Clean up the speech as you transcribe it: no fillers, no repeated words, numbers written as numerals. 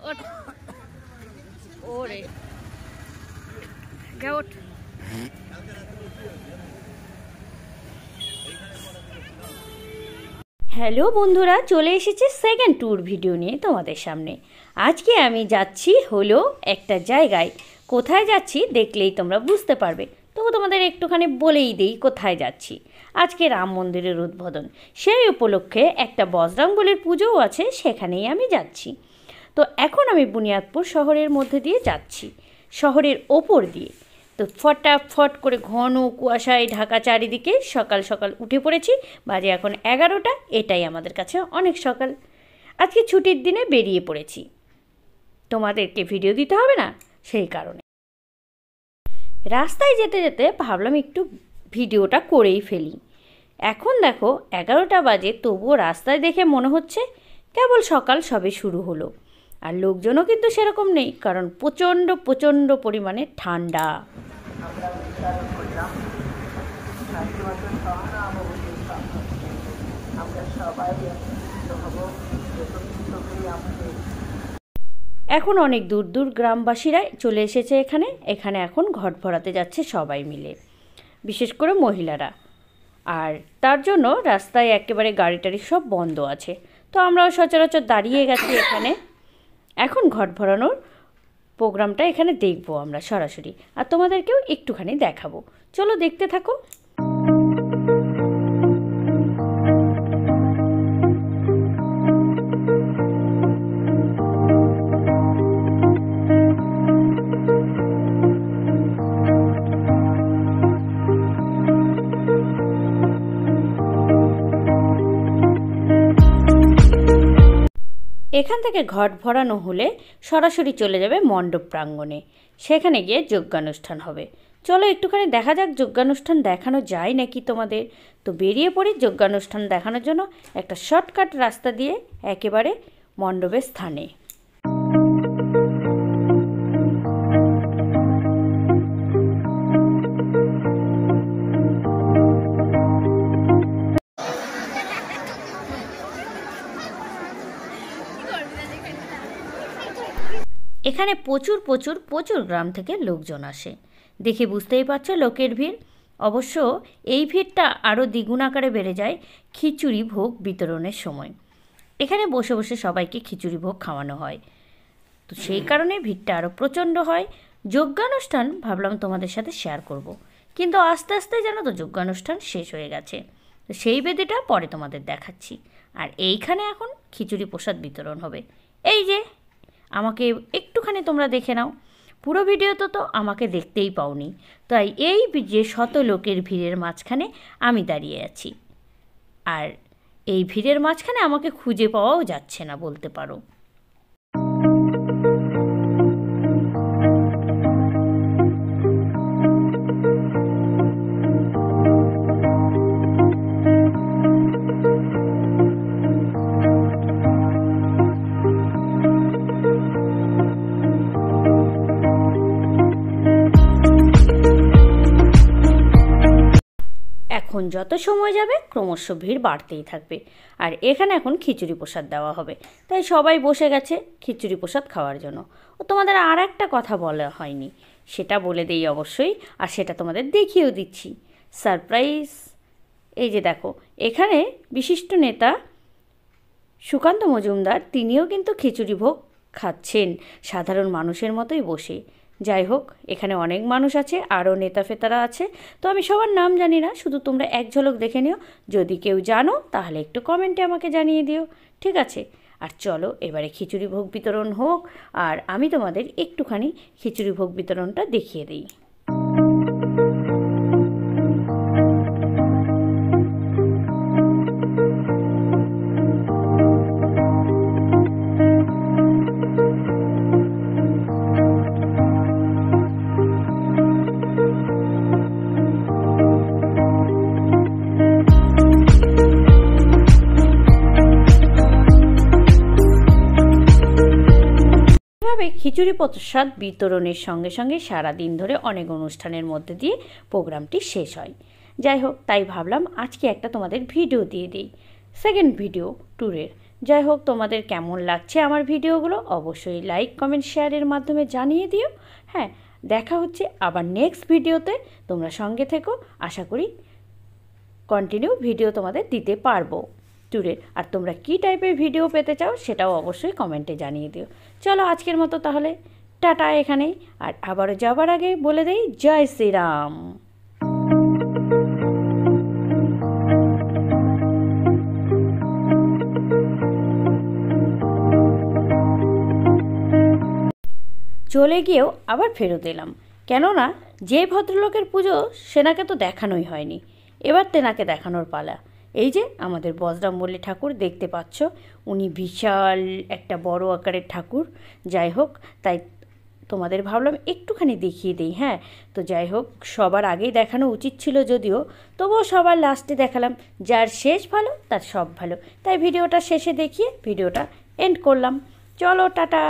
ওঠ ওরে যা ওঠ। হ্যালো বন্ধুরা, চলে এসেছি সেকেন্ড ট্যুর ভিডিও নিয়ে তোমাদের সামনে। আজকে আমি যাচ্ছি হলো একটা জায়গায়। কোথায় যাচ্ছি দেখলেই তোমরা বুঝতে পারবে, তবু তোমাদের একটুখানি বলেই দিই কোথায় যাচ্ছি। আজকে রাম মন্দিরের উদ্বোধন, সেই উপলক্ষে একটা বজরংবলীর পুজোও আছে, সেখানেই আমি যাচ্ছি। তো এখন আমি বুনিয়াদপুর শহরের মধ্যে দিয়ে যাচ্ছি, শহরের ওপর দিয়ে। তো ফটাফট করে ঘন কুয়াশায় ঢাকা চারিদিকে। সকাল সকাল উঠে পড়েছি, বাজে এখন 11টা। এটাই আমাদের কাছে অনেক সকাল। আজকে ছুটির দিনে বেরিয়ে পড়েছি, তোমাদেরকে ভিডিও দিতে হবে না সেই কারণে। রাস্তায় যেতে যেতে ভাবলাম একটু ভিডিওটা করেই ফেলি। এখন দেখো 11টা বাজে, তবুও রাস্তায় দেখে মনে হচ্ছে কেবল সকাল সবে শুরু হলো। আর লোকজনও কিন্তু সেরকম নেই, কারণ প্রচণ্ড প্রচণ্ড পরিমাণে ঠান্ডা। এখন অনেক দূর দূর গ্রামবাসীরা চলে এসেছে এখানে এখন ঘট ভরাতে যাচ্ছে সবাই মিলে, বিশেষ করে মহিলারা। আর তার জন্য রাস্তায় একেবারে গাড়ি টাড়ি সব বন্ধ আছে। তো আমরাও সচরাচর দাঁড়িয়ে গেছি এখানে। এখন ঘট ভরানোর প্রোগ্রামটা এখানে দেখবো আমরা সরাসরি, আর তোমাদেরকেও একটুখানি দেখাবো। চলো দেখতে থাকো। এখান থেকে ঘট ভরানো হলে সরাসরি চলে যাবে মণ্ডপ প্রাঙ্গণে, সেখানে গিয়ে যজ্ঞানুষ্ঠান হবে। চলো একটুখানি দেখা যাক যজ্ঞানুষ্ঠান দেখানো যায় নাকি তোমাদের। তো বেরিয়ে পড়ি যজ্ঞানুষ্ঠান দেখানোর জন্য একটা শর্টকাট রাস্তা দিয়ে একেবারে মণ্ডপের স্থানে। এখানে প্রচুর প্রচুর প্রচুর গ্রাম থেকে লোকজন আসে, দেখে বুঝতেই পারছো লোকের ভিড়। অবশ্য এই ভিড়টা আরও দ্বিগুণ আকারে বেড়ে যায় খিচুড়ি ভোগ বিতরণের সময়। এখানে বসে বসে সবাইকে খিচুড়ি ভোগ খাওয়ানো হয়, তো সেই কারণে ভিড়টা আরও প্রচণ্ড হয়। যজ্ঞানুষ্ঠান ভাবলাম তোমাদের সাথে শেয়ার করব, কিন্তু আস্তে আস্তে জানো তো যজ্ঞানুষ্ঠান শেষ হয়ে গেছে। তো সেই বেদিটা পরে তোমাদের দেখাচ্ছি। আর এইখানে এখন খিচুড়ি প্রসাদ বিতরণ হবে। এই যে আমাকে একটুখানি তোমরা দেখে নাও, পুরো ভিডিওতে তো আমাকে দেখতেই পাওনি, তাই এই যে শত লোকের ভিড়ের মাঝখানে আমি দাঁড়িয়ে আছি। আর এই ভিড়ের মাঝখানে আমাকে খুঁজে পাওয়াও যাচ্ছে না বলতে পারো। এখন যত সময় যাবে ক্রমশ ভিড় বাড়তেই থাকবে। আর এখানে এখন খিচুড়ি প্রসাদ দেওয়া হবে, তাই সবাই বসে গেছে খিচুড়ি প্রসাদ খাওয়ার জন্য। ও তোমাদের আর একটা কথা বলা হয়নি, সেটা বলে দেই অবশ্যই, আর সেটা তোমাদের দেখিয়েও দিচ্ছি সারপ্রাইজ। এই যে দেখো, এখানে বিশিষ্ট নেতা সুকান্ত মজুমদার, তিনিও কিন্তু খিচুড়ি ভোগ খাচ্ছেন সাধারণ মানুষের মতোই বসে। যাই হোক, এখানে অনেক মানুষ আছে, আরও নেতা ফেতারা আছে। তো আমি সবার নাম জানি না, শুধু তোমরা এক ঝলক দেখে নিও। যদি কেউ জানো তাহলে একটু কমেন্টে আমাকে জানিয়ে দিও, ঠিক আছে? আর চলো এবারে খিচুড়ি ভোগ বিতরণ হোক, আর আমি তোমাদের একটুখানি খিচুড়ি ভোগ বিতরণটা দেখিয়ে দিই। খিচুড়ি প্রসাদ বিতরণের সঙ্গে সঙ্গে সারাদিন ধরে অনেক অনুষ্ঠানের মধ্যে দিয়ে প্রোগ্রামটি শেষ হয়। যাই হোক, তাই ভাবলাম আজকে একটা তোমাদের ভিডিও দিয়ে দিই, সেকেন্ড ভিডিও ট্যুরের। যাই হোক, তোমাদের কেমন লাগছে আমার ভিডিওগুলো অবশ্যই লাইক কমেন্ট শেয়ারের মাধ্যমে জানিয়ে দিও। হ্যাঁ, দেখা হচ্ছে আবার নেক্সট ভিডিওতে। তোমরা সঙ্গে থেকো, আশা করি কন্টিনিউ ভিডিও তোমাদের দিতে পারবো ট্যুরের। আর তোমরা কী টাইপের ভিডিও পেতে চাও সেটাও অবশ্যই কমেন্টে জানিয়ে দিও। চলো আজকের মতো তাহলে টাটা এখানেই। আর আবারও যাবার আগে বলে দেই জয় শ্রীরাম। চলে গিয়েও আবার ফেরত এলাম, কেননা যে ভদ্রলোকের পুজো সেনাকে তো দেখানোই হয়নি, এবার তেনাকে দেখানোর পালা। এই যে আমাদের বজরংবলী ঠাকুর দেখতে পাচ্ছ, উনি বিশাল একটা বড় আকারের ঠাকুর। যাই হোক, তাই তোমাদের ভাবলাম একটুখানি দেখিয়ে দিই। হ্যাঁ, তো যাই হোক, সবার আগেই দেখানো উচিত ছিল যদিও, তবুও সবার লাস্টে দেখালাম। যার শেষ ভালো তার সব ভালো, তাই ভিডিওটা শেষে দেখিয়ে ভিডিওটা এন্ড করলাম। চলো টাটা।